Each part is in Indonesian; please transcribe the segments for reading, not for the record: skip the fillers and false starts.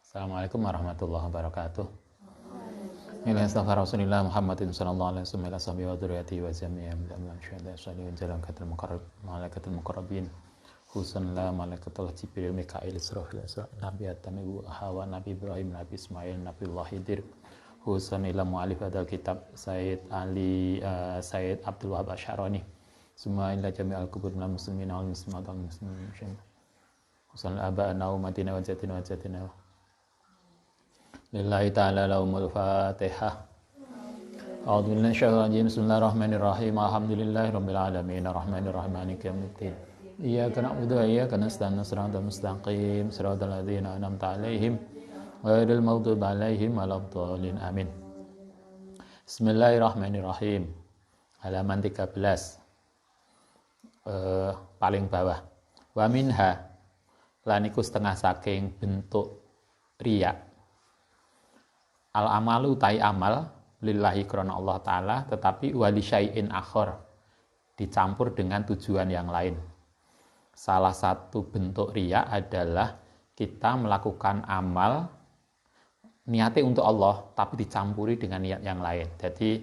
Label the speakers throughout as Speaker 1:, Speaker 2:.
Speaker 1: Assalamualaikum warahmatullahi wabarakatuh. Ila astaghfar Rasulillah Muhammadin sallallahu alaihi wasallam ila sahbihi wa dzurriyyatihi wa jami'a min syuhada salihin jalakatul muqarrab malaikatul muqarrabin khususan la malaikatul jibril mikail israfil nabi at-tamibu hawa nabi ibrahim nabi ismail nabiullah hidir khususan ila mu'alif adal kitab Sayyid Ali Sayyid Abdul Wahab Asy'arani semua ila jami'al kubur muslimin wal muslimat wal muslimin khususan aba'ana wa madina wa jatina lillahi ta'ala lahumul fatihah. A'udzu billahi minasyaitonir rajim. Bismillahirrahmanirrahim. Alhamdulillahi rabbil alamin. Arrahmanirrahim. Maliki yaumiddin. Iyyaka na'budu wa iyyaka nasta'in. Shiratal mustaqim. Shiratal ladzina an'amta 'alaihim ghairil maghdubi 'alaihim waladdallin. Amin. Bismillahirrahmanirrahim. Halaman 13. Paling bawah. Wa minha lan iku setengah saking bentuk riya. Al-amalu tai amal lillahi krana Allah Ta'ala tetapi wali syai'in akhor dicampur dengan tujuan yang lain. Salah satu bentuk riya adalah kita melakukan amal niatnya untuk Allah tapi dicampuri dengan niat yang lain. Jadi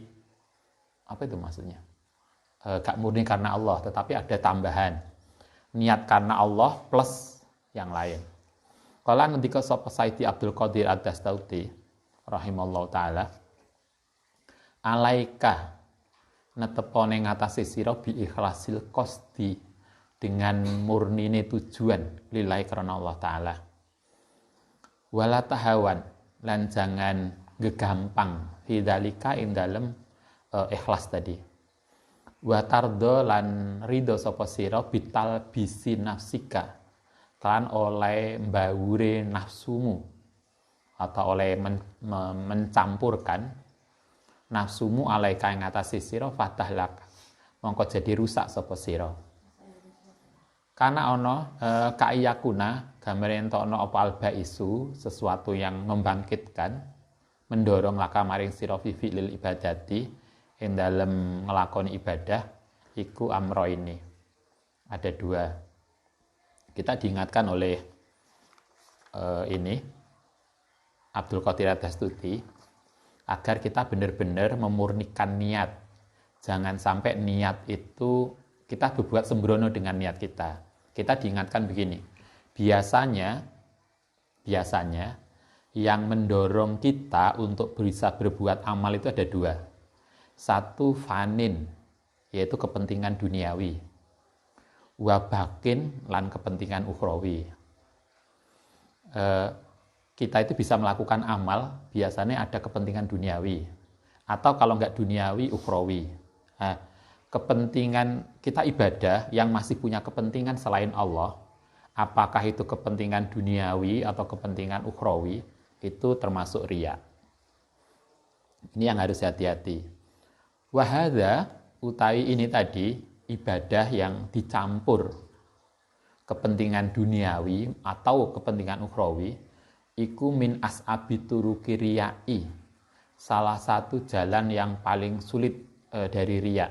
Speaker 1: apa itu maksudnya? Gak murni karena Allah tetapi ada tambahan niat karena Allah plus yang lain. Kala ngendika sapa Sayyidi Abdul Qadir Ad-Dastauti rahimallahu ta'ala alaika netepone ngatasi sira bi ikhlasil qasdi dengan murnine tujuan lillahi karena Allah Ta'ala wala tahawan lan jangan gegampang fidzalika ing dalem ikhlas tadi wa tardo lan ridho sapa sira bital bisi nafsika kan oleh mbawure nafsumu atau oleh mencampurkan nafsumu alaika ing atase sira fatahlak mongko jadi rusak sapa sira kana ana kaiyakuna gambar entokno apa albaisu sesuatu yang membangkitkan mendorong laka maring sira fi fi'lil ibadati ing dalem nglakoni ibadah iku amro ini ada dua kita diingatkan oleh ini Abdul Qadir Ad-Dastuti agar kita benar-benar memurnikan niat. Jangan sampai niat itu kita berbuat sembrono dengan niat kita. Kita diingatkan begini. Biasanya yang mendorong kita untuk bisa berbuat amal itu ada dua. Satu fanin, yaitu kepentingan duniawi. Wabakin lan kepentingan ukhrawi. Kita itu bisa melakukan amal, biasanya ada kepentingan duniawi. Atau kalau enggak duniawi, ukhrawi. Nah, kepentingan kita ibadah yang masih punya kepentingan selain Allah, apakah itu kepentingan duniawi atau kepentingan ukhrawi, itu termasuk riya. Ini yang harus hati-hati. Wahada, utawi ini tadi, ibadah yang dicampur kepentingan duniawi atau kepentingan ukhrawi, iku min as'abi turuki riyai salah satu jalan yang paling sulit dari riya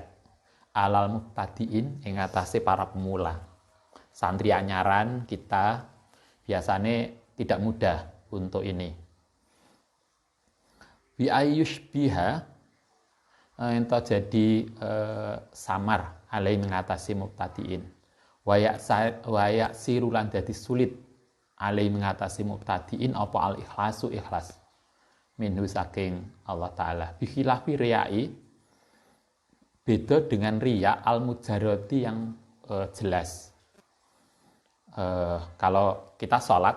Speaker 1: alal muqtadiin ing atase para pemula santri anyaran kita biasanya tidak mudah untuk ini bi ayyushbiha ento jadi samar alai mengatasi muqtadiin wayak sirulan dadi sulit alai mengatasi mubtadiin apa al ikhlasu ikhlas minhu saking Allah Ta'ala bikhilafi riyai beda dengan riya al mujarrati yang jelas kalau kita sholat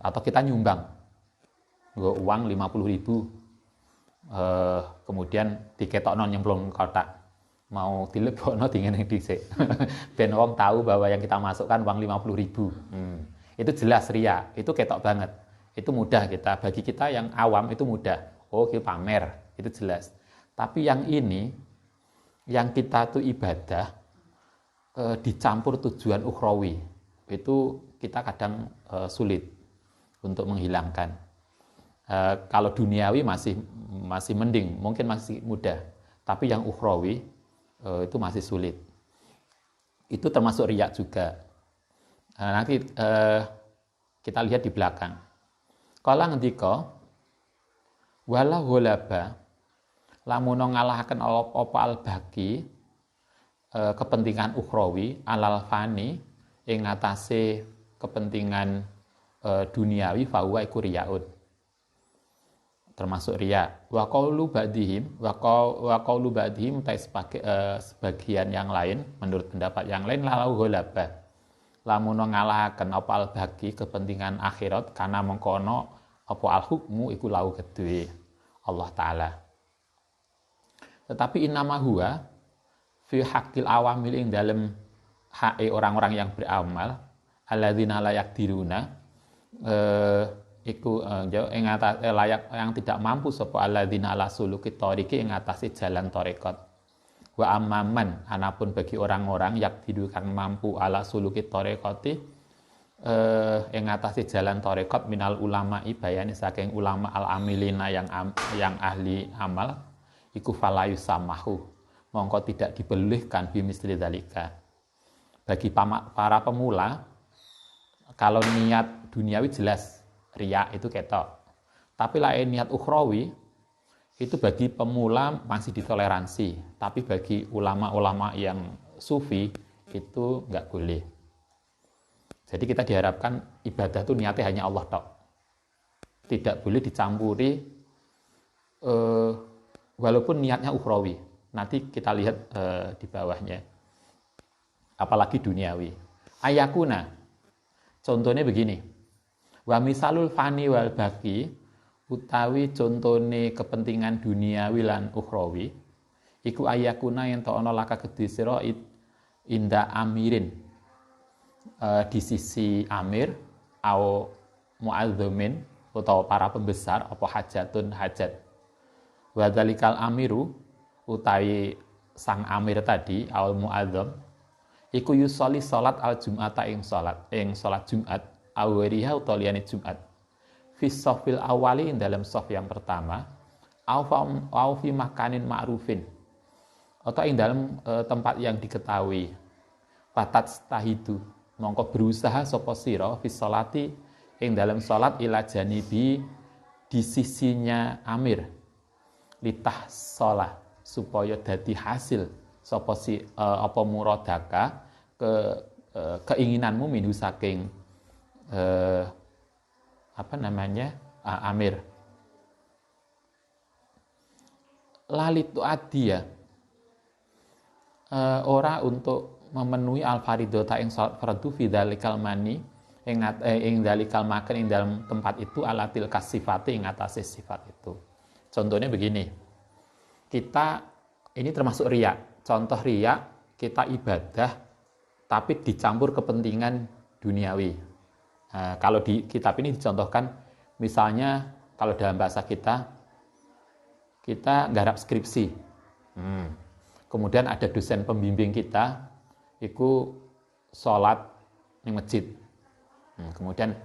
Speaker 1: atau kita nyumbang uang 50.000 kemudian diketokno nyemplung kotak mau dilebokno dingin dhisik. Ben wong tahu bahwa yang kita masukkan uang 50.000. Itu jelas riya, itu ketok banget. Itu mudah bagi kita yang awam itu mudah. Oh, kita pamer, itu jelas. Tapi yang ini yang kita tuh ibadah dicampur tujuan ukhrawi. Itu kita kadang sulit untuk menghilangkan. Kalau duniawi masih mending, mungkin masih mudah. Tapi yang ukhrawi itu masih sulit. Itu termasuk riya juga. Nanti Kita lihat di belakang. Kala ngendika wala ghalaba lamun ngalahaken apa al-baqi kepentingan ukhrawi alal fani ing ngatasé kepentingan duniawi fahuwa iku riyaun. Termasuk riya. Wa qaulu ba'dihim sebagian yang lain menurut pendapat yang lain lalau ghalaba. Lamun ngalahaken apa al-baqi kepentingan akhirat karena mengkono apa al-hukmu iku lau kedue Allah taala. Tetapi innama huwa fi haqqil awamil ing dalem hae orang-orang yang beramal alladzina la yaqdiruna iku layak yang tidak mampu sapa alladzina la suluki tariqi ing atase jalan tarekat. Wa amman anapun bagi orang-orang yaqdiru kang mampu ala suluki tariqati ing atase jalan tarekat minal ulama bayane saking ulama al-amilina yang ahli amal iku falayu samahu mongko tidak dibolehkan bimisli dzalika. Bagi para pemula kalau niat duniawi jelas riya itu ketok. Tapi lain niat ukhrawi itu bagi pemula masih ditoleransi, tapi bagi ulama-ulama yang sufi itu enggak boleh. Jadi kita diharapkan ibadah itu niatnya hanya Allah tok. Tidak boleh dicampuri walaupun niatnya ukhrawi. Nanti kita lihat di bawahnya. Apalagi duniawi. Ayakuna. Contohnya begini. Wa misalul fani wal baqi utawi contone kepentingan duniawi lan ukhrawi iku ayakuna yen to ana laka kedhe sira inda amirin di sisi amir au muazzamin utawa para pembesar apa hajatun hajat wa dzalikal amiru utawi sang amir tadi al muazzam iku yusolli salat al jum'ata ing salat Jumat awariha utawa liyane Jumat fi shafil awali dalam shaf yang pertama au fi makanin ma'rufin atau ing dalam tempat yang diketahui fatat stahidu mongko berusaha sapa sira fi sholati ing dalam salat ila janibi di sisinya amir litah shalah supaya dadi hasil sapa apa muradaka keinginanmu minhu saking amir lalitu adia ora untuk memenuhi al-faridota ing salat fardu fi dzalikal mani ing dalikal makan ing dalam tempat itu alatil kasifati ing atase sifat itu. Contohnya begini. Kita ini termasuk riya. Contoh riya, kita ibadah tapi dicampur kepentingan duniawi. Kalau di kitab ini dicontohkan, misalnya kalau dalam bahasa kita garap skripsi. Kemudian ada dosen pembimbing kita, itu sholat di masjid. Kemudian,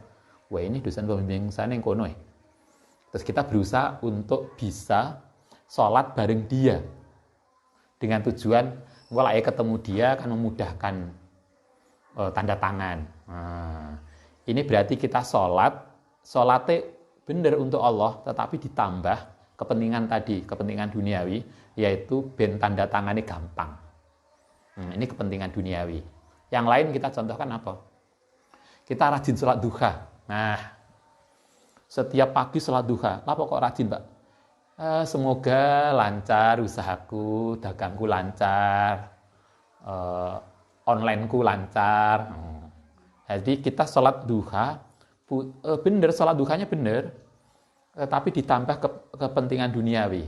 Speaker 1: wah ini dosen pembimbing saya yang kono. Terus kita berusaha untuk bisa sholat bareng dia. Dengan tujuan, kalau ketemu dia akan memudahkan tanda tangan. Ini berarti kita sholatnya benar untuk Allah, tetapi ditambah kepentingan tadi, kepentingan duniawi, yaitu ben tanda tangannya gampang. Ini kepentingan duniawi. Yang lain kita contohkan apa? Kita rajin sholat duha. Nah, setiap pagi sholat duha. Apa kok rajin, Pak? Semoga lancar usahaku, dagangku lancar, onlineku lancar. Jadi kita sholat duha, benar sholat duhanya benar, tapi ditambah kepentingan duniawi,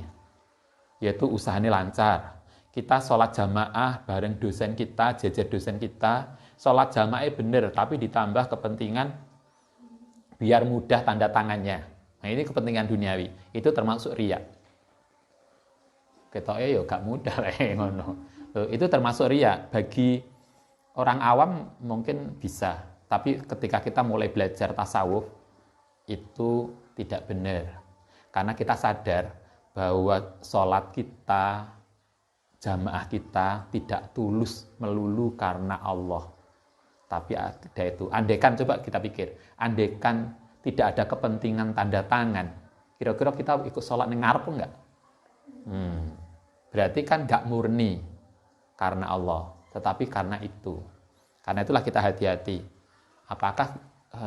Speaker 1: yaitu usahanya lancar. Kita sholat jamaah bareng dosen kita, jajar dosen kita, sholat jamaah benar, tapi ditambah kepentingan biar mudah tanda tangannya. Nah ini kepentingan duniawi, itu termasuk riya. Ketoknya ya gak mudah lah ngono. Itu termasuk riya. Bagi orang awam mungkin bisa, tapi ketika kita mulai belajar tasawuf itu tidak benar. Karena kita sadar bahwa sholat kita, jamaah kita tidak tulus melulu karena Allah. Tapi ada itu. Andaikan coba kita pikir, andaikan tidak ada kepentingan tanda tangan, kira-kira kita ikut sholat ning ngarep enggak? Berarti kan enggak murni karena Allah, tetapi karena itu. Karena itulah kita hati-hati. Apakah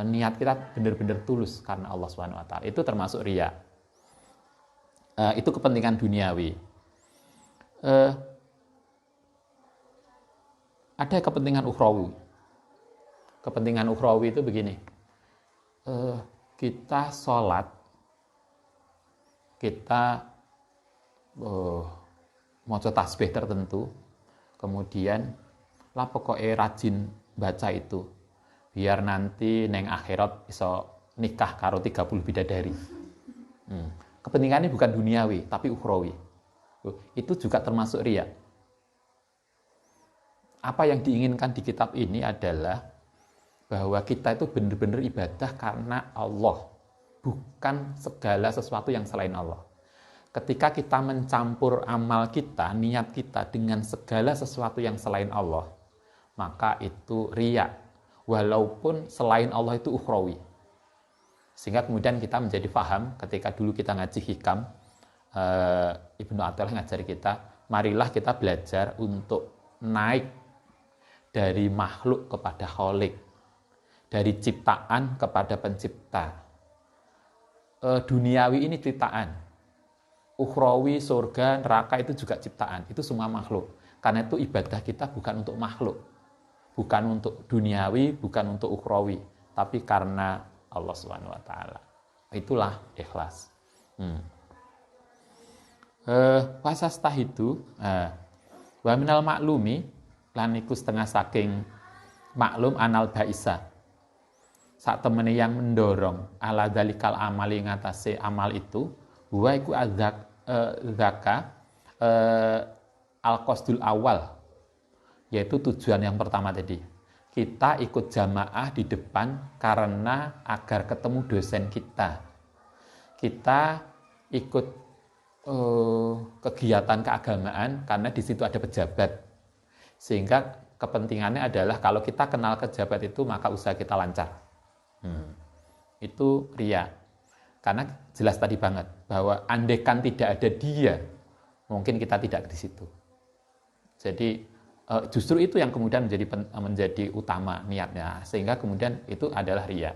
Speaker 1: niat kita benar-benar tulus karena Allah Subhanahu wa taala? Itu termasuk riya. Itu kepentingan duniawi. Ada kepentingan ukhrawi. Kepentingan ukhrawi itu begini. Kita sholat, kita maca tasbih tertentu, kemudian lah pokoknya rajin baca itu, biar nanti neng akhirat bisa nikah karo 30 bidadari. Kepentingannya bukan duniawi, tapi ukhrawi. Itu juga termasuk riya. Apa yang diinginkan di kitab ini adalah bahwa kita itu benar-benar ibadah karena Allah, bukan segala sesuatu yang selain Allah. Ketika kita mencampur amal kita, niat kita dengan segala sesuatu yang selain Allah, maka itu riya, walaupun selain Allah itu ukhrawi. Sehingga kemudian kita menjadi paham ketika dulu kita ngaji hikam, Ibnu Athaillah ngajari kita, marilah kita belajar untuk naik dari makhluk kepada khalik, dari ciptaan kepada pencipta. Duniawi ini ciptaan, ukhrawi, surga, neraka itu juga ciptaan, itu semua makhluk. Karena itu ibadah kita bukan untuk makhluk, bukan untuk duniawi, bukan untuk ukhrawi, tapi karena Allah Subhanahu wa taala. Itulah ikhlas. Wasastah itu wa minal maklumi lan iku setengah saking maklum anal baisa. Sak temene yang mendorong ala dalikal amali ngatasi amal itu wa iku zaka al-qasdul awal, yaitu tujuan yang pertama tadi. Kita ikut jamaah di depan karena agar ketemu dosen kita. Kita ikut kegiatan keagamaan karena di situ ada pejabat. Sehingga kepentingannya adalah kalau kita kenal pejabat itu maka usaha kita lancar. Itu riya. Karena jelas tadi banget bahwa andaikan tidak ada dia, mungkin kita tidak di situ. Jadi justru itu yang kemudian menjadi utama niatnya, sehingga kemudian itu adalah riya.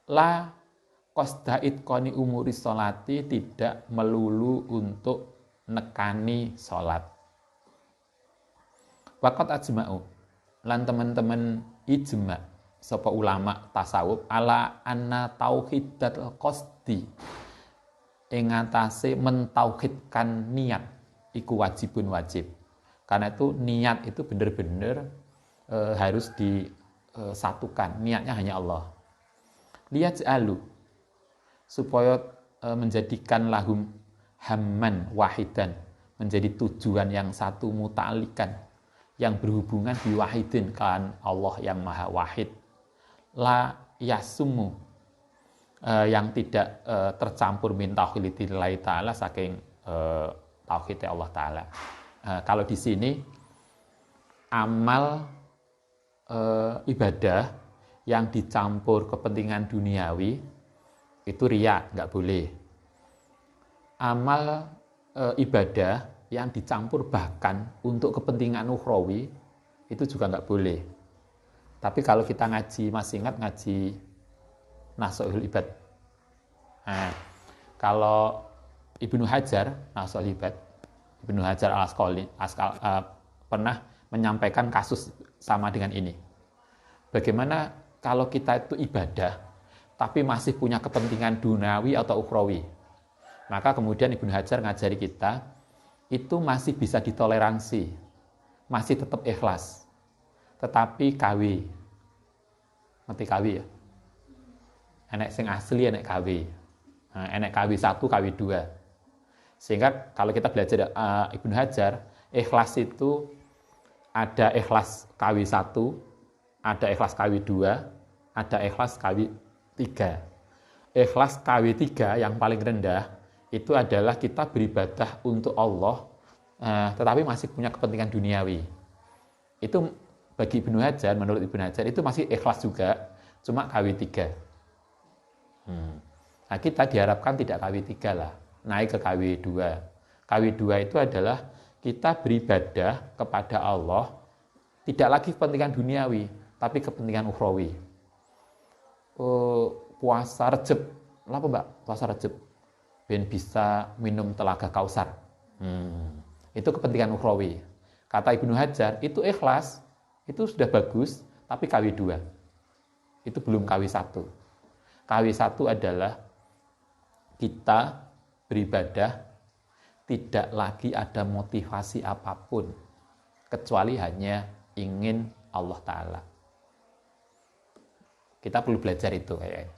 Speaker 1: La qasda itqani umuri sholati, tidak melulu untuk nekani sholat. Waqat ajma'u, lan teman-teman ijma' sapa ulama tasawuf ala anna tauhidatul qasdi, ing atase mentauhidkan niat iku wajibun wajib. Karena itu niat itu benar-benar harus disatukan, niatnya hanya Allah. Liyaj'alu, supaya menjadikan lahum hamman wahidan, menjadi tujuan yang satu, muta'alikan, yang berhubungan biwahidin kan Allah yang maha wahid. La yasumu, yang tidak tercampur min tauhidillahi ta'ala, saking tauhid Allah ta'ala. Kalau di sini amal ibadah yang dicampur kepentingan duniawi itu riya, nggak boleh. Amal ibadah yang dicampur bahkan untuk kepentingan ukhrawi itu juga nggak boleh. Tapi kalau kita ngaji, masih ingat ngaji Nashul Ibad. Kalau Ibnu Hajar, Nashul Ibad, Ibnu Hajar al-Asqalani pernah menyampaikan kasus sama dengan ini. Bagaimana kalau kita itu ibadah, tapi masih punya kepentingan dunawi atau ukhrawi. Maka kemudian Ibnu Hajar ngajari kita, itu masih bisa ditoleransi, masih tetap ikhlas. Tetapi KW, ngerti KW ya? Enek sing asli, enek KW. Enek KW 1, KW 2. Sehingga kalau kita belajar Ibnu Hajar, ikhlas itu ada ikhlas KW 1, ada ikhlas KW 2, ada ikhlas KW 3. Ikhlas KW 3 yang paling rendah itu adalah kita beribadah untuk Allah, tetapi masih punya kepentingan duniawi. Itu bagi Ibnu Hajar, menurut Ibnu Hajar itu masih ikhlas juga, cuma KW3. Nah, kita diharapkan tidak KW3 lah, naik ke KW2. KW2 itu adalah kita beribadah kepada Allah, tidak lagi kepentingan duniawi, tapi kepentingan ukhrawi. Puasa Rejeb, apa Mbak? Puasa Rejeb, ben bisa minum telaga Kausar. Itu kepentingan ukhrawi. Kata Ibnu Hajar, itu ikhlas, itu sudah bagus, tapi KW2. Itu belum KW1. KW1 adalah kita beribadah tidak lagi ada motivasi apapun kecuali hanya ingin Allah Ta'ala. Kita perlu belajar itu kayaknya.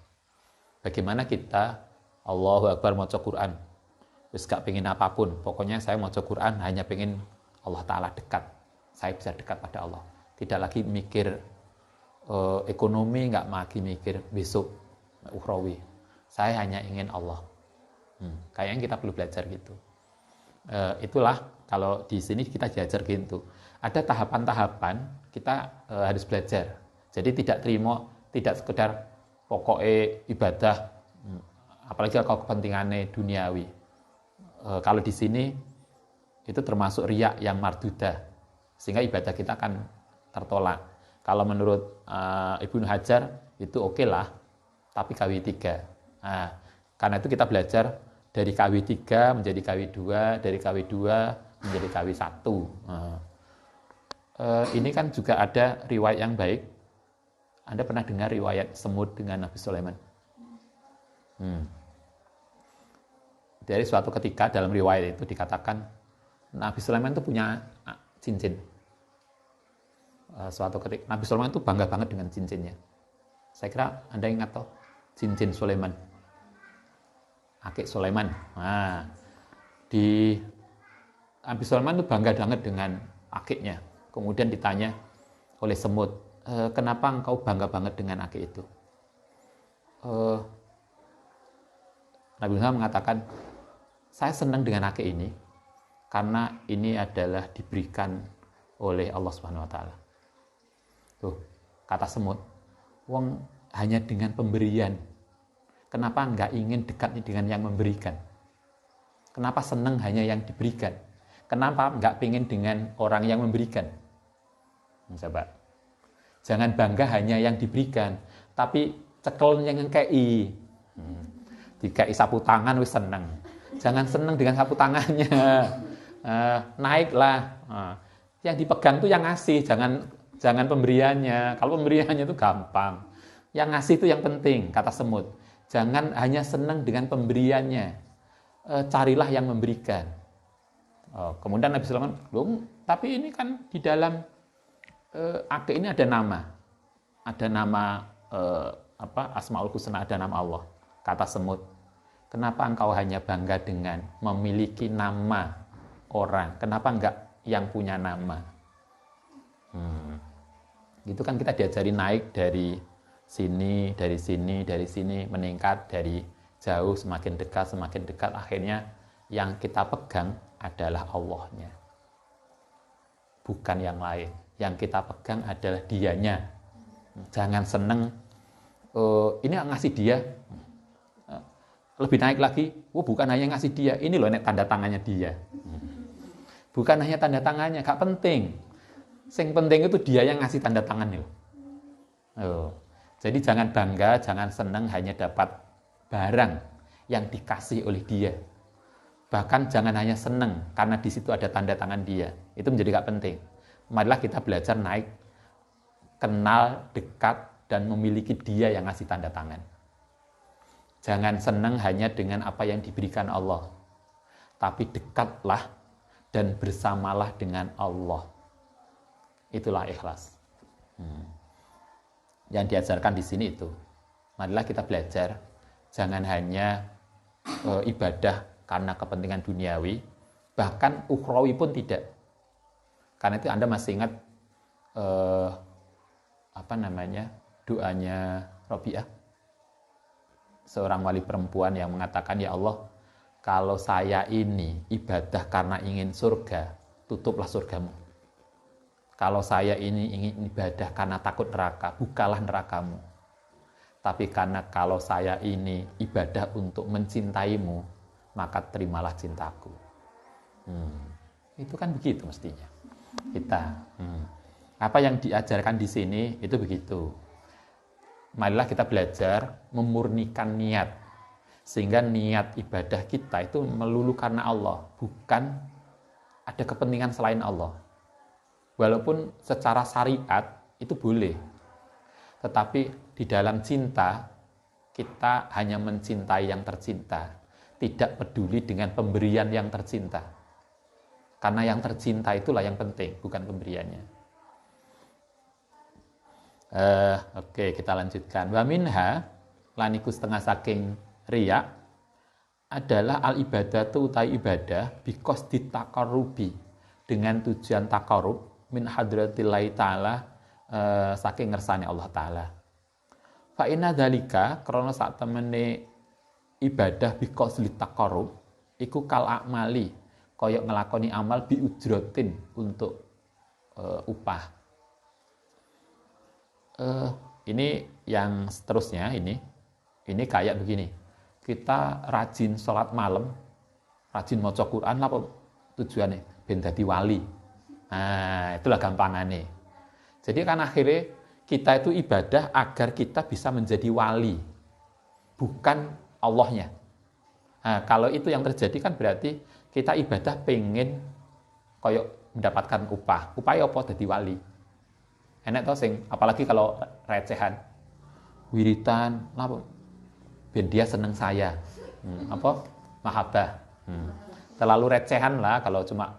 Speaker 1: Bagaimana kita Allahu Akbar maca Quran, terus gak pengen apapun, pokoknya saya maca Quran hanya pengen Allah Ta'ala dekat, saya bisa dekat pada Allah. Tidak lagi mikir ekonomi, gak lagi mikir besok ukhrawi. Saya hanya ingin Allah. Kayaknya kita perlu belajar gitu. Itulah kalau di sini kita diajar gitu. Ada tahapan-tahapan kita harus belajar. Jadi tidak sekedar pokoknya ibadah, apalagi kalau kepentingannya duniawi. Kalau di sini itu termasuk riya yang mardudah, sehingga ibadah kita akan tertolak. Kalau menurut Ibnu Hajar itu oke lah, tapi KW3. Nah, karena itu kita belajar dari KW3 menjadi KW2, dari KW2 menjadi KW1. Ini kan juga ada riwayat yang baik. Anda pernah dengar riwayat semut dengan Nabi Sulaiman? Dari suatu ketika dalam riwayat itu dikatakan Nabi Sulaiman itu punya cincin. Suatu ketika Nabi Sulaiman itu bangga banget dengan cincinnya. Saya kira Anda ingat toh cincin Sulaiman, akik Sulaiman. Nah, di Nabi Sulaiman itu bangga banget dengan akiknya. Kemudian ditanya oleh semut, kenapa engkau bangga banget dengan akik itu? Nabi Sulaiman mengatakan, saya senang dengan akik ini karena ini adalah diberikan oleh Allah Subhanahu wa taala. Tuh, kata semut, wong hanya dengan pemberian. Kenapa enggak ingin dekat dengan yang memberikan? Kenapa senang hanya yang diberikan? Kenapa enggak pengen dengan orang yang memberikan? Coba. Jangan bangga hanya yang diberikan, tapi cekel yang ngekei. Dikai sapu tangan wis seneng. Jangan seneng dengan sapu tangannya. Naiklah. Yang dipegang tuh yang ngasih, jangan pemberiannya. Kalau pemberiannya itu gampang. Yang ngasih itu yang penting, kata semut. Jangan hanya senang dengan pemberiannya. Carilah yang memberikan. Kemudian Nabi Sulaiman, tapi ini kan di dalam akik ini ada nama. Ada nama Asmaul Husna, ada nama Allah. Kata semut, kenapa engkau hanya bangga dengan memiliki nama orang? Kenapa enggak yang punya nama? Gitu kan kita diajari naik dari sini, dari sini, dari sini, meningkat dari jauh, semakin dekat, akhirnya yang kita pegang adalah Allahnya. Bukan yang lain. Yang kita pegang adalah dianya. Jangan seneng, ini ngasih dia. Lebih naik lagi, bukan hanya ngasih dia, ini loh tanda tangannya dia. Bukan hanya tanda tangannya, gak penting. Yang penting itu dia yang ngasih tanda tangannya. Jadi jangan bangga, jangan senang hanya dapat barang yang dikasih oleh dia. Bahkan jangan hanya senang karena di situ ada tanda tangan dia. Itu menjadi gak penting. Marilah kita belajar naik, kenal, dekat, dan memiliki dia yang ngasih tanda tangan. Jangan senang hanya dengan apa yang diberikan Allah. Tapi dekatlah dan bersamalah dengan Allah. Itulah ikhlas. Yang diajarkan di sini itu. Marilah kita belajar. Jangan hanya ibadah karena kepentingan duniawi. Bahkan ukhrawi pun tidak. Karena itu Anda masih ingat doanya Rabi'ah, seorang wali perempuan yang mengatakan, ya Allah, kalau saya ini ibadah karena ingin surga, tutuplah surgamu. Kalau saya ini ingin ibadah karena takut neraka, bukalah nerakamu. Tapi karena kalau saya ini ibadah untuk mencintaimu, maka terimalah cintaku. Itu kan begitu mestinya. Apa yang diajarkan di sini itu begitu. Marilah kita belajar memurnikan niat. Sehingga niat ibadah kita itu melulu karena Allah, bukan ada kepentingan selain Allah. Walaupun secara syariat itu boleh, tetapi di dalam cinta kita hanya mencintai yang tercinta, tidak peduli dengan pemberian yang tercinta. Karena yang tercinta itulah yang penting, bukan pemberiannya. Oke, kita lanjutkan. Wa minha laniku setengah saking riya adalah al ibadatu utai ibadah bikos ditakarubi dengan tujuan takarub min hadratillahi ta'ala saking ngersane Allah ta'ala. Fa inna dzalika krana sak temene ibadah bikos litaqarrub iku kal amali kaya ngelakoni amal bi ujratin untuk upah. Ini yang seterusnya ini kayak begini. Kita rajin sholat malam, rajin maca Quran apa tujuannya? Ben dadi wali. Nah, itulah gampangannya. Jadi kan akhirnya kita itu ibadah agar kita bisa menjadi wali, bukan Allahnya. Nah, kalau itu yang terjadi kan berarti kita ibadah pengen koyok mendapatkan upah. Upaya apa dadi wali? Enak toh sing, apalagi kalau recehan. Wiritan, apa? Ben dia seneng saya. Apa? Mahabbah. Terlalu recehan lah kalau cuma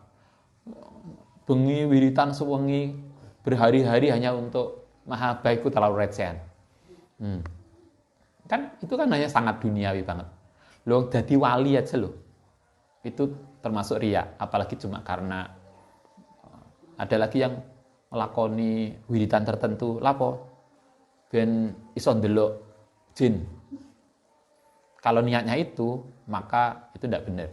Speaker 1: bengi wiritan sewengi berhari-hari hanya untuk mahabbah itu terlalu recehan. Kan itu kan hanya sangat duniawi banget. Loh jadi wali aja loh. Itu termasuk riya, apalagi cuma karena ada lagi yang melakoni wiritan tertentu lapo ben iso ndelok jin. Kalau niatnya itu, maka itu tidak benar.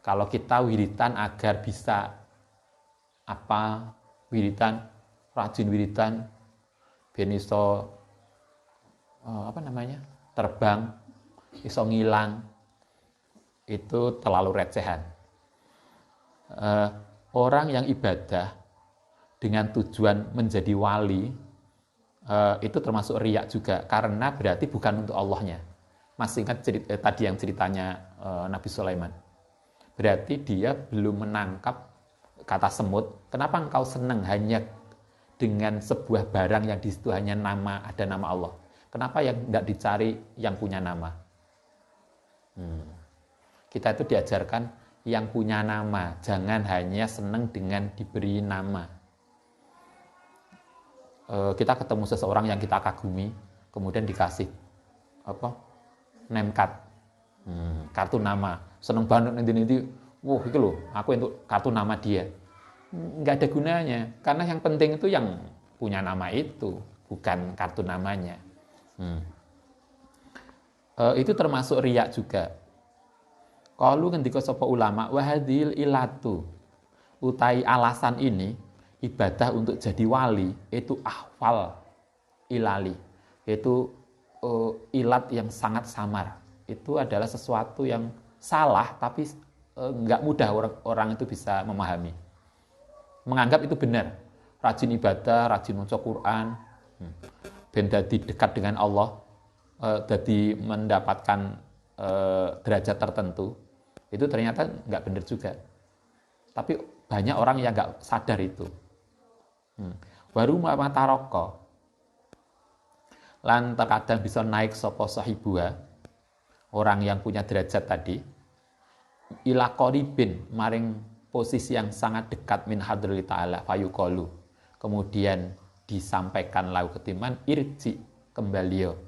Speaker 1: Kalau kita wiritan agar bisa wiritan, rajin wiritan, ben iso terbang, iso ngilang, itu terlalu recehan. Orang yang ibadah dengan tujuan menjadi wali, itu termasuk riya juga, karena berarti bukan untuk Allahnya. Masih ingat tadi yang ceritanya Nabi Sulaiman. Berarti dia belum menangkap kata semut. Kenapa engkau senang hanya dengan sebuah barang yang di situ hanya ada nama Allah? Kenapa yang tidak dicari yang punya nama? Kita itu diajarkan yang punya nama, jangan hanya senang dengan diberi nama. Kita ketemu seseorang yang kita kagumi, kemudian dikasih name card, kartu nama. Seneng banget nanti, wah itu loh, aku untuk kartu nama dia. Nggak ada gunanya, karena yang penting itu yang punya nama itu, bukan kartu namanya. Itu termasuk riya juga. Qalu ngendika sapa ulama, wa hadhil ilatu, utai alasan ini ibadah untuk jadi wali itu ahwal ilali, itu ilat yang sangat samar. Itu adalah sesuatu yang salah, tapi nggak mudah orang itu bisa memahami. Menganggap itu benar. Rajin ibadah, rajin maca Quran, ben dadi dekat dengan Allah, dadi mendapatkan derajat tertentu. Itu ternyata nggak benar juga. Tapi banyak orang yang nggak sadar itu. Baru mataroko. Lan terkadang bisa naik sapa sahibuha, orang yang punya derajat tadi, ila qaribin, maring posisi yang sangat dekat min hadril ta'ala fayuqalu. Kemudian disampaikan lau ketiman irji kembaliyo.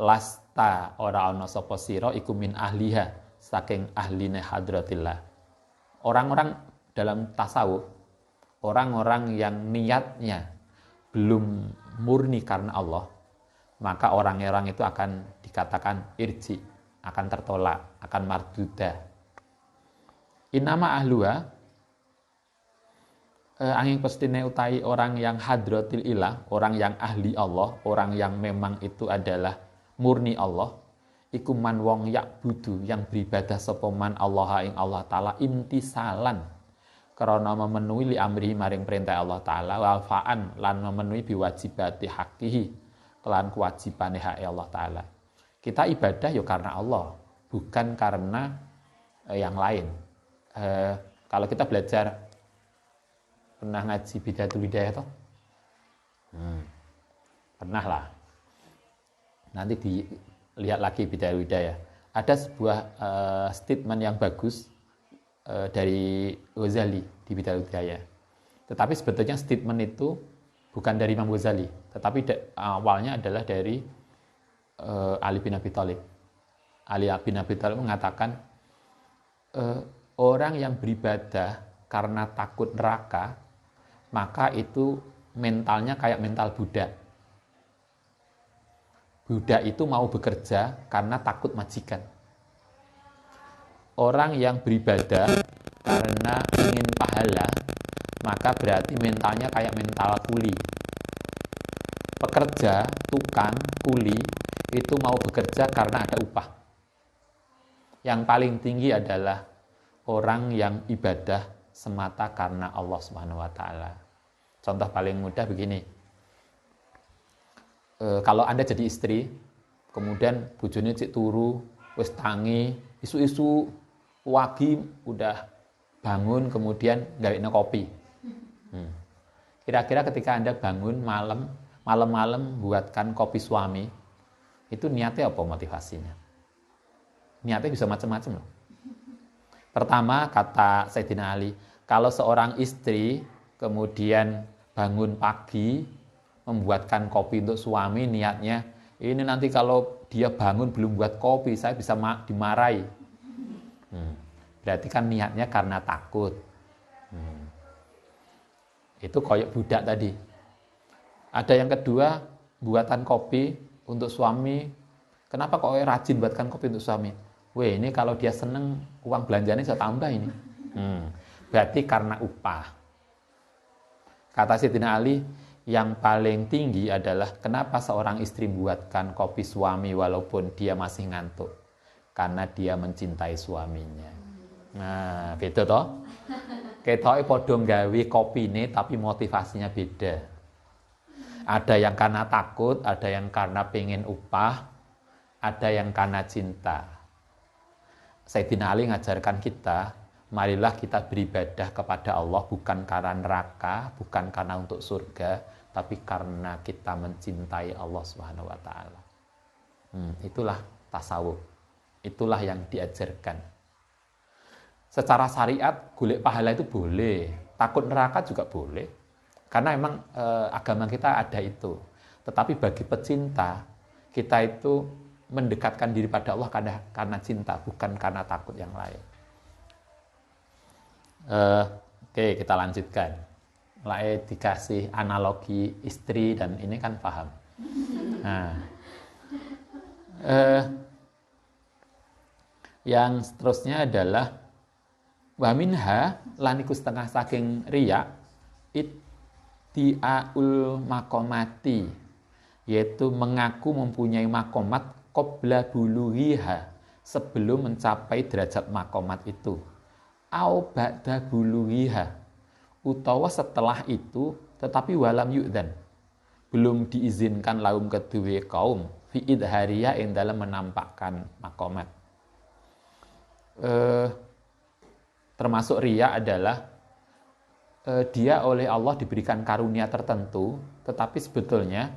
Speaker 1: Lasta ora ana sapa sira iku min ahliha, saking ahline hadratillah. Orang-orang dalam tasawuf, orang-orang yang niatnya belum murni karena Allah, maka orang-orang itu akan dikatakan irji, akan tertolak, akan marduda. Inama ahluha, Angin pestine utai orang yang hadratil ilah, orang yang ahli Allah, orang yang memang itu adalah murni Allah, iku man wong yak budu yang beribadah sapa man Allah ing Allah taala imtisalan karena memenuhi li amrihi maring perintah Allah taala wafaan lan memenuhi biwajibati haqqihi kelan kewajibane hak Allah taala. Kita ibadah ya karena Allah, bukan karena yang lain. Kalau kita belajar, pernah ngaji Bidayatul Hidayah toh? Pernah lah. Nanti dilihat lagi Bidayatul Hidayah. Ada sebuah statement yang bagus dari Ghazali di Bidayatul Hidayah. Tetapi sebetulnya statement itu bukan dari Imam Ghazali, tetapi awalnya adalah dari Ali bin Abi Thalib. Ali bin Abi Thalib mengatakan orang yang beribadah karena takut neraka, maka itu mentalnya kayak mental budak. Budak itu mau bekerja karena takut majikan. Orang yang beribadah karena ingin pahala, maka berarti mentalnya kayak mental kuli. Pekerja, tukang, kuli, itu mau bekerja karena ada upah. Yang paling tinggi adalah orang yang ibadah semata karena Allah Subhanahu wa taala. Contoh paling mudah begini. Kalau Anda jadi istri, kemudian bojone cik turu, wis tangi, isu-isu wagi udah bangun kemudian gawekno kopi. Kira-kira ketika Anda bangun malam-malam buatkan kopi suami, itu niatnya apa motivasinya? Niatnya bisa macam-macam loh. Pertama, kata Sayyidina Ali, kalau seorang istri kemudian bangun pagi membuatkan kopi untuk suami, niatnya ini nanti kalau dia bangun belum buat kopi, saya bisa dimarahi. Berarti kan niatnya karena takut. Itu koyok budak tadi. Ada yang kedua, buatan kopi untuk suami. Kenapa kok rajin buatkan kopi untuk suami? Weh, ini kalau dia seneng uang belanjanya saya tambah ini. Berarti karena upah. Kata Sayyidina Ali, yang paling tinggi adalah kenapa seorang istri buatkan kopi suami walaupun dia masih ngantuk. Karena dia mencintai suaminya. Nah, beda toh? Ketoke padha nggawe kopine tapi motivasinya beda. Ada yang karena takut, ada yang karena pengen upah, ada yang karena cinta. Sayyidina Ali ngajarkan kita, marilah kita beribadah kepada Allah bukan karena neraka, bukan karena untuk surga, tapi karena kita mencintai Allah Subhanahu wa taala. Itulah tasawuf. Itulah yang diajarkan. Secara syariat, golek pahala itu boleh, takut neraka juga boleh. Karena memang agama kita ada itu. Tetapi bagi pecinta, kita itu mendekatkan diri pada Allah karena cinta, bukan karena takut yang lain. Oke, kita lanjutkan. Mulai dikasih analogi istri dan ini kan paham. Nah, yang seterusnya adalah wa minha laniku setengah saking riya ittiaul maqamati, yaitu mengaku mempunyai makomat qabla bulughiha, sebelum mencapai derajat makomat itu, au ba'da bulughiha, utawa setelah itu tetapi walam yu'dan, belum diizinkan laum kedua kaum fi idhariya yang dalam menampakkan makomat. Termasuk riya adalah dia oleh Allah diberikan karunia tertentu, tetapi sebetulnya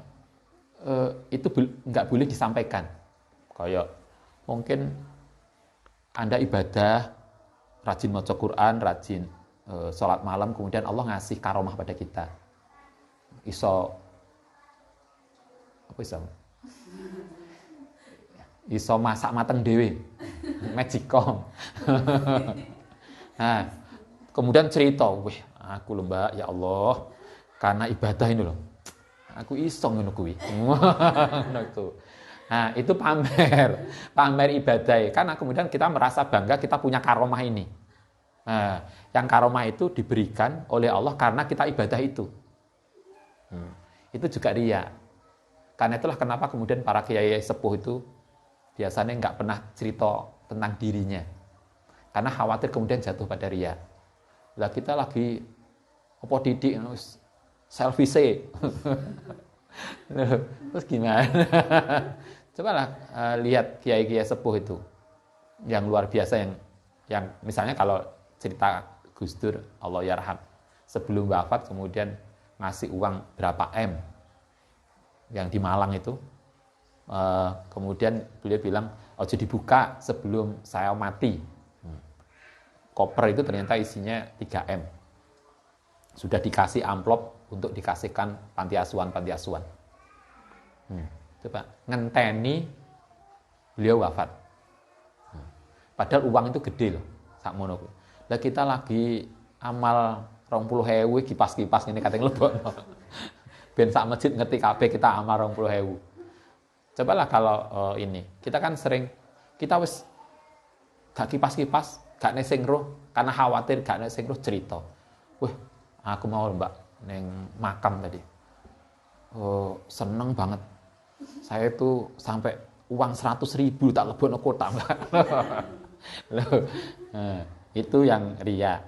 Speaker 1: itu nggak boleh disampaikan. Kayak mungkin Anda ibadah, rajin maca Quran, rajin sholat malam, kemudian Allah ngasih karomah pada kita. Iso masak mateng dewe, magicom. Nah, kemudian cerita, weh, aku lho Mbak, ya Allah, karena ibadah ini loh, aku iso ngono kuwi. Nah, itu pamer ibadah. Karena kemudian kita merasa bangga kita punya karomah ini. Nah, yang karomah itu diberikan oleh Allah karena kita ibadah itu. Itu juga riya. Karena itulah kenapa kemudian para kiai sepuh itu biasanya nggak pernah cerita tentang dirinya. Karena khawatir kemudian jatuh pada riya. Lah kita lagi apa didik selfie terus gimana? Cobalah lihat kiai-kiai sepuh itu yang luar biasa yang misalnya kalau cerita Gus Dur Allah yarham sebelum wafat kemudian ngasih uang berapa M yang di Malang itu kemudian beliau bilang ojo dibuka sebelum saya mati. Koper itu ternyata isinya 3 M. Sudah dikasih amplop untuk dikasihkan panti asuhan. Coba ngenteni beliau wafat. Padahal uang itu gede loh, sakmono. Lah kita lagi amal 20.000 kipas-kipas ini katanya lebokno. Ben sak masjid ngerti kabeh kita amal 20.000. Cobalah kalau ini, kita kan sering kita wis gak kipas-kipas, gak nesing roh karena khawatir gak nesing roh cerita. Wah, aku mau Mbak neng makam tadi. Oh, seneng banget. Saya itu sampai uang 100.000 tak lebokno kotak. Nah, itu yang riya.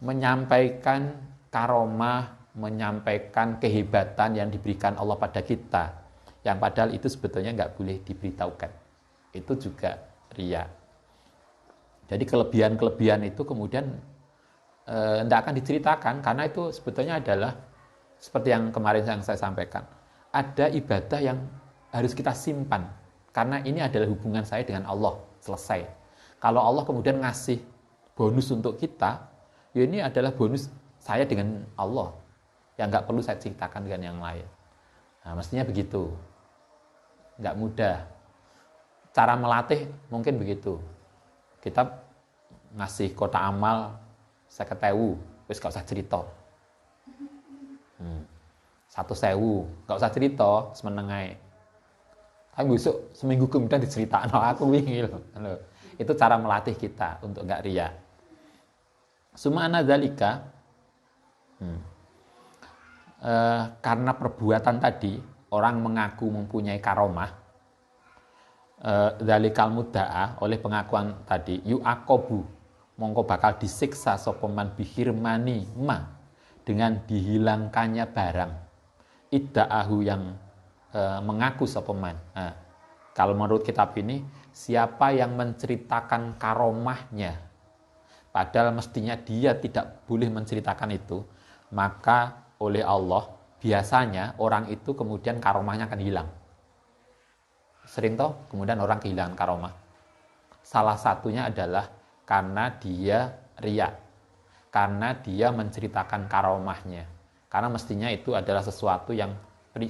Speaker 1: Menyampaikan karomah, menyampaikan kehebatan yang diberikan Allah pada kita. Yang padahal itu sebetulnya nggak boleh diberitahukan. Itu juga riya. Jadi kelebihan-kelebihan itu kemudian tidak akan diceritakan karena itu sebetulnya adalah seperti yang kemarin yang saya sampaikan. Ada ibadah yang harus kita simpan karena ini adalah hubungan saya dengan Allah, selesai. Kalau Allah kemudian ngasih bonus untuk kita, ya ini adalah bonus saya dengan Allah yang nggak perlu saya ceritakan dengan yang lain. Nah, mestinya begitu. Nggak mudah. Cara melatih mungkin begitu. Kita ngasih kotak amal 50.000, wis gak usah cerita. 100.000, gak usah cerita, semeneng ae. Tapi besok seminggu kemudian diceritakan aku wingi loh. Itu cara melatih kita untuk gak riya. Sumana dzalika karena perbuatan tadi orang mengaku mempunyai karomah dzalikal mudda'a oleh pengakuan tadi yu'aqabu mongko bakal disiksa sapa man bihirmani ma dengan dihilangkannya barang idda'ahu yang mengaku sapa man. Nah, kalau menurut kitab ini siapa yang menceritakan karomahnya padahal mestinya dia tidak boleh menceritakan itu, maka oleh Allah biasanya orang itu kemudian karomahnya akan hilang. Sering toh kemudian orang kehilangan karomah. Salah satunya adalah karena dia riya, karena dia menceritakan karomahnya. Karena mestinya itu adalah sesuatu yang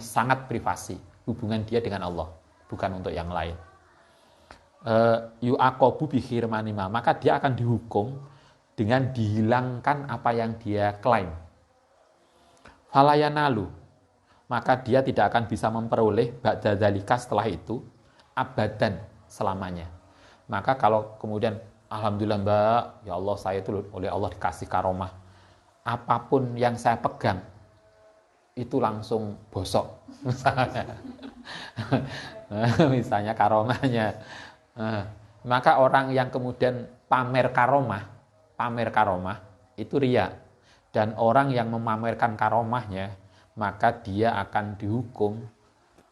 Speaker 1: sangat privasi, hubungan dia dengan Allah, bukan untuk yang lain. Yu'aqabu bihirmanima, maka dia akan dihukum dengan dihilangkan apa yang dia klaim. Falayanalu, maka dia tidak akan bisa memperoleh ba'da dzalika setelah itu abadan selamanya. Maka kalau kemudian alhamdulillah Mbak, ya Allah saya itu oleh Allah dikasih karomah. Apapun yang saya pegang itu langsung bosok. Misalnya karomahnya. Maka orang yang kemudian pamer karomah itu riya. Dan orang yang memamerkan karomahnya, maka dia akan dihukum,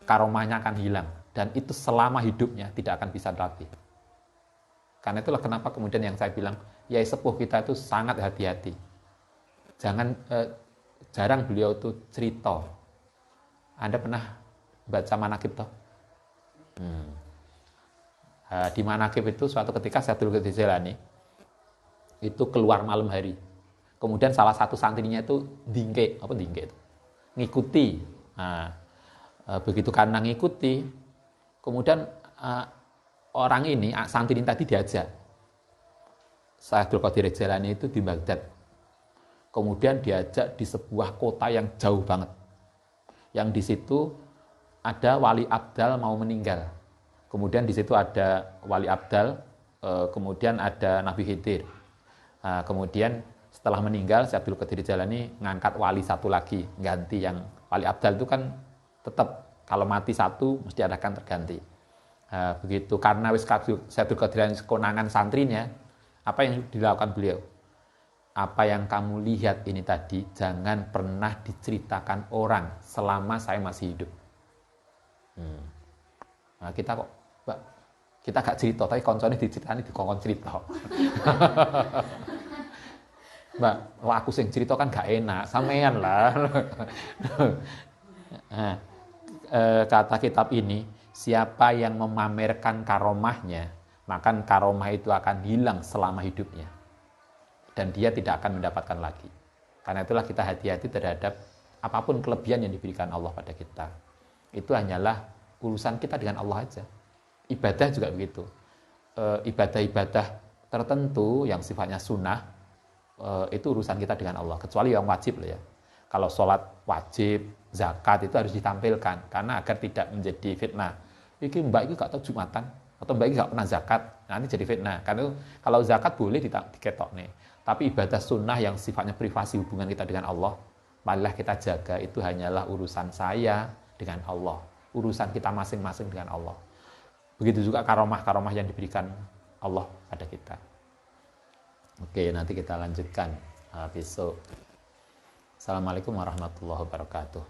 Speaker 1: karomahnya akan hilang. Dan itu selama hidupnya tidak akan bisa dilatih. Karena itulah kenapa kemudian yang saya bilang, yai sepuh kita itu sangat hati-hati. Jarang beliau itu cerita. Anda pernah baca manakib toh? Di manakib itu suatu ketika saya dulu ke Jalani, itu keluar malam hari. Kemudian salah satu santrinya itu dingke itu? Ngikuti. Nah, begitu karena ngikuti, kemudian orang ini, santri ini tadi diajak. Saya Abdul Qadir Jalani itu di Baghdad. Kemudian diajak di sebuah kota yang jauh banget. Yang di situ ada wali abdal mau meninggal. Kemudian di situ ada wali abdal, kemudian ada Nabi Khidir. Kemudian setelah meninggal si Abdul Qadir Jailani ngangkat wali satu lagi, ganti yang wali abdal itu kan tetap kalau mati satu mesti ada kan terganti. Begitu karena wis Abdul Qadir Jailani kekonangan santrinya, apa yang dilakukan beliau? Apa yang kamu lihat ini tadi jangan pernah diceritakan orang selama saya masih hidup. Nah, kita kok kita gak cerita, tapi koncone diceritani dikongkon cerita. Mbak, wah aku sing cerita kan gak enak, sampean lah. Nah, kata kitab ini, siapa yang memamerkan karomahnya, maka karomah itu akan hilang selama hidupnya. Dan dia tidak akan mendapatkan lagi. Karena itulah kita hati-hati terhadap apapun kelebihan yang diberikan Allah pada kita. Itu hanyalah urusan kita dengan Allah aja. Ibadah juga begitu. Ibadah-ibadah tertentu yang sifatnya sunnah, itu urusan kita dengan Allah. Kecuali yang wajib loh ya. Kalau sholat wajib, zakat itu harus ditampilkan. Karena agar tidak menjadi fitnah. Iki mbak ini gak tahu Jumatan. Atau mbak ini gak pernah zakat. Nanti jadi fitnah. Karena kalau zakat boleh diketok nih. Tapi ibadah sunnah yang sifatnya privasi hubungan kita dengan Allah, marilah kita jaga. Itu hanyalah urusan saya dengan Allah. Urusan kita masing-masing dengan Allah. Begitu juga karomah-karomah yang diberikan Allah pada kita. Oke, nanti kita lanjutkan besok. Assalamualaikum warahmatullahi wabarakatuh.